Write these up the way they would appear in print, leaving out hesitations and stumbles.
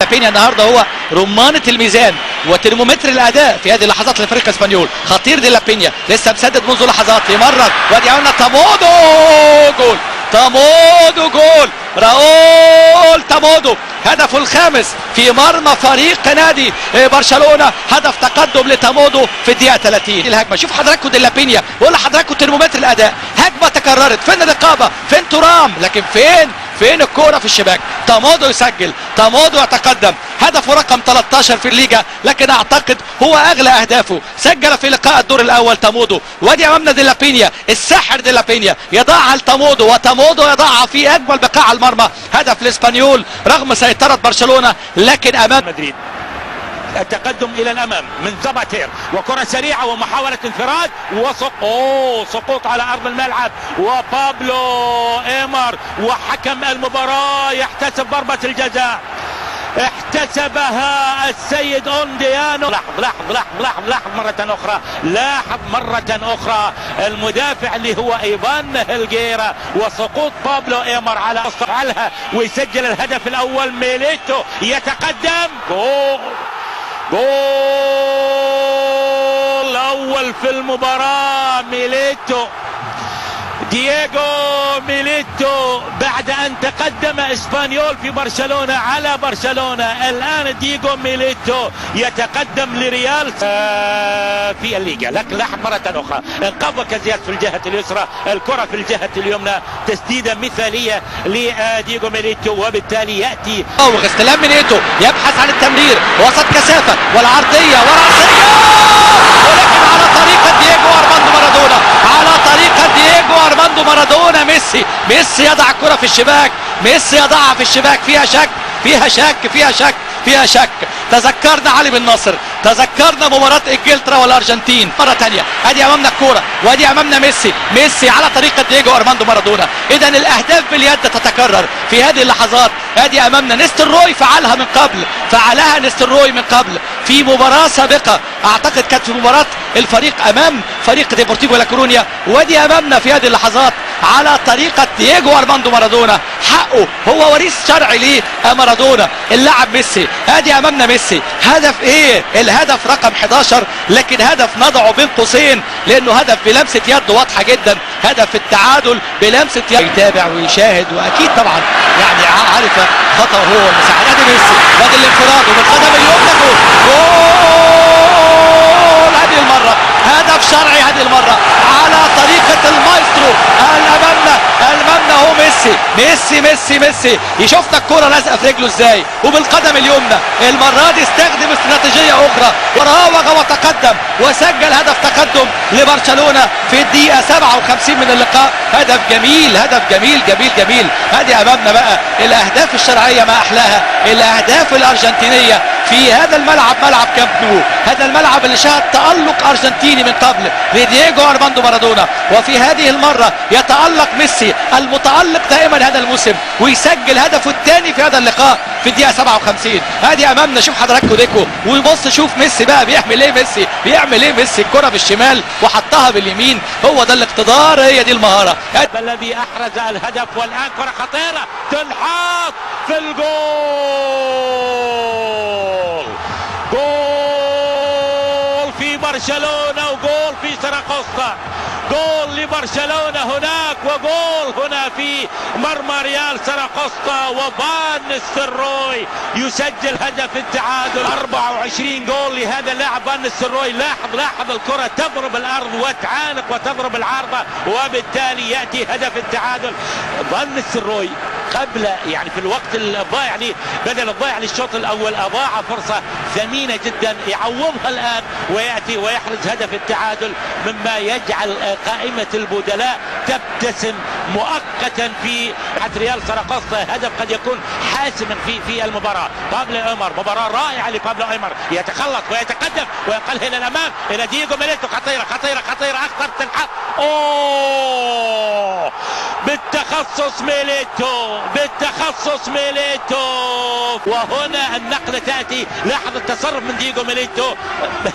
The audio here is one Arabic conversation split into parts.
بينيا النهارده هو رمانة الميزان وترمومتر الاداء في هذه اللحظات لفريق اسبانيول. خطير دي لابينيا لسه مسدد منذ لحظات، يمرر وادي عملنا تامودو جول، تامودو جول، راؤول تامودو هدفه الخامس في مرمى فريق نادي برشلونه، هدف تقدم لتامودو في الدقيقه 30. الهجمه شوف حضراتكم دي لابينيا، بقول لحضراتكم ترمومتر الاداء، هجمه تكررت، فين الرقابه، فين ترام، لكن فين الكوره في الشباك. تامودو يسجل، تامودو يتقدم، هدفه رقم 13 في الليجا، لكن اعتقد هو اغلى اهدافه، سجل في لقاء الدور الاول تامودو. وادي امامنا دي لابينيا، الساحر دي لابينيا يضعها لتامودو، وتامودو يضعها في اجمل بقاع المرمى، هدف الاسبانيول رغم سيطرة برشلونة لكن امام مدريد. التقدم الى الامام من زاباتير، وكرة سريعة ومحاولة انفراد سقوط على ارض الملعب، وبابلو ايمر وحكم المباراة يحتسب ضربة الجزاء، احتسبها السيد اونديانو. لاحظ مرة اخرى المدافع اللي هو ايفان هيلغيرا، وسقوط بابلو ايمر على فعلها ويسجل الهدف الاول. ميليتو يتقدم، جول اول في المباراة، ميليتو، دييغو ميليتو، بعد ان تقدم اسبانيول في برشلونة على برشلونة، الان دييغو ميليتو يتقدم لريال في الليغا. لكن لاحظ مرة اخرى انقض كازياس في الجهة اليسرى، الكرة في الجهة اليمنى، تسديدة مثالية لدييغو ميليتو، وبالتالي يأتي استلام ميليتو يبحث عن التمرير، وسط كثافة والعرضية ورأسية، ولكن على طريقة دييغو ارماندو مارادونا، على طريقة دييغو ارماندو مارادونا. ميسي يضع الكرة في الشباك، ميسي يضعها في الشباك، فيها شك. تذكرنا علي بن ناصر، تذكرنا مباراة انجلترا والارجنتين مرة تانية. ادي امامنا الكورة، وادي امامنا ميسي على طريقة دييغو ارماندو مارادونا. اذا الاهداف باليد تتكرر في هذه اللحظات. ادي امامنا نيستلروي فعلها نيستلروي من قبل في مباراة سابقة، اعتقد كانت في مباراة الفريق امام فريق ديبورتيفو لا كورونيا. وادي امامنا في هذه اللحظات على طريقة دييغو ارماندو مارادونا، حقه هو وريث شرعي لمارادونا اللاعب ميسي. ادي امامنا ميسي، هدف ايه؟ الهدف رقم 11، لكن هدف نضعه بين قوسين لانه هدف بلمسة يد واضحة جدا، هدف التعادل بلمسة يد. يتابع ويشاهد واكيد طبعا يعني عارف خطأ هو المساعدة. ادي ميسي، وادي الانفراد وبالقدم اليمنى، جول هذه المرة، هدف شرعي هذه المرة على طريقة المايسترو. امامنا هو ميسي يشوفنا الكرة لازقة في رجله ازاي، وبالقدم اليمنى المرة دي استخدم استراتيجية اخرى وراوغ وتقدم وسجل هدف تقدم لبرشلونة في الدقيقة 57 من اللقاء. هدف جميل، جميل. هذه امامنا بقى الاهداف الشرعية ما احلاها، الاهداف الارجنتينية في هذا الملعب، ملعب كامب نو، هذا الملعب اللي شهد تألق ارجنتيني من قبل لدييغو ارماندو مارادونا، وفي هذه المرة يتألق ميسي المتألق دائما هذا الموسم، ويسجل هدفه الثاني في هذا اللقاء في الدقيقة 57. هذه امامنا، شوف حضراتكم ديكو، ويبص شوف ميسي بقى بيعمل ايه ميسي الكرة بالشمال وحطها باليمين، هو ده الاقتدار، هي دي المهارة. الذي احرز الهدف، والان كرة خطيرة تنحط في جول في برشلونة، وجول في ساراغوسا، جول لبرشلونة هناك، وجول هنا في مرمى ريال ساراغوسا، وفان نيستلروي يسجل هدف التعادل. 24 جول لهذا اللاعب فان نيستلروي. لاحظ الكرة تضرب الارض وتعانق وتضرب العارضة، وبالتالي يأتي هدف التعادل. فان نيستلروي قبل يعني في الوقت الضائع يعني بدل الضائع للشوط الاول اضاع فرصة ثمينة جدا يعوضها الان، ويأتي ويحرز هدف التعادل، مما يجعل قائمة البدلاء تبتسم مؤقتا في ريال ساراغوسا. هدف قد يكون حاسما في المباراة. بابلو ايمر، مباراة رائعة لبابلو ايمر، يتخلص ويتقدم وينقلها الى الامام الى دييغو ميليتو، خطيرة اخطر تنحط، بالتخصص ميليتو، بالتخصص ميليتو. وهنا النقلة تأتي، لاحظ التصرف من دييغو ميليتو،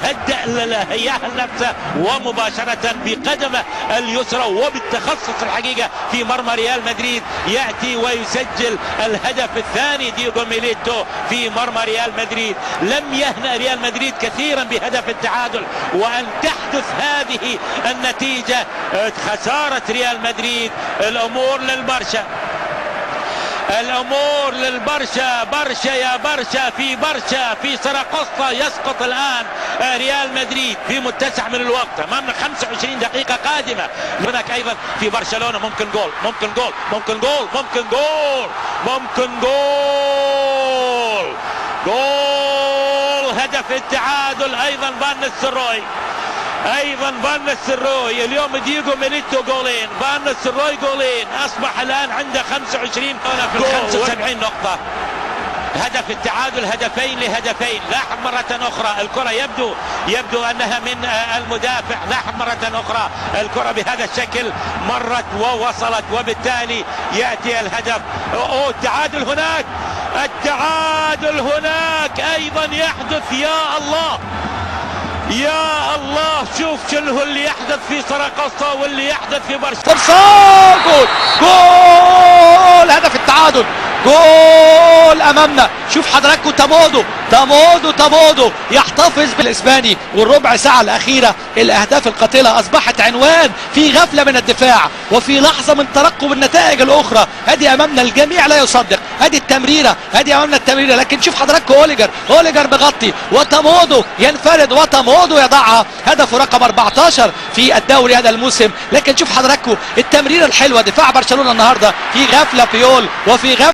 هدأ هياها نفسه ومباشرة بقدمه اليسرى وبالتخصص الحقيقة في مرمى ريال مدريد يأتي ويسجل الهدف الثاني. دييغو ميليتو في مرمى ريال مدريد. لم يهنأ ريال مدريد كثيرا بهدف التعادل، وأن تحدث هذه النتيجة خسارة ريال مدريد. الأمور للبرشا، الأمور للبرشا. برشا يا برشا في برشا في سراقوستا. يسقط الآن ريال مدريد في متسع من الوقت. أمامنا 25 دقيقة قادمة. هناك أيضا في برشلونة ممكن جول، ممكن جول، ممكن جول، ممكن جول، ممكن جول، جول. هدف التعادل أيضا فان نيستلروي، ايضا فان نيستلروي. اليوم دييغو ميليتو جولين، فان نيستلروي جولين. اصبح الان عنده 25 في 75 نقطة. هدف التعادل هدفين لهدفين. لاحظ مرة اخرى الكرة يبدو انها من المدافع. لاحظ مرة اخرى الكرة بهذا الشكل مرت ووصلت، وبالتالي يأتي الهدف. التعادل هناك، التعادل هناك ايضا يحدث. يا الله يا الله، شوف شنو اللي يحدث في سراقوستا واللي يحدث في برشلونة. جول، جول، هدف التعادل، جول امامنا. شوف حضراتكم تامودو يحتفظ بالاسباني. والربع ساعة الاخيرة الاهداف القاتلة اصبحت عنوان في غفلة من الدفاع وفي لحظة من ترقب النتائج الاخرى. هذه امامنا، الجميع لا يصدق هذه التمريرة، هذه امامنا التمريرة. لكن شوف حضراتكم اوليجر بغطي، وتامودو ينفرد، وتامودو يضعها. هدفه رقم 14 في الدوري هذا الموسم. لكن شوف حضراتكم التمريرة الحلوة. دفاع برشلونة النهاردة في غفلة، بيول وفي غفلة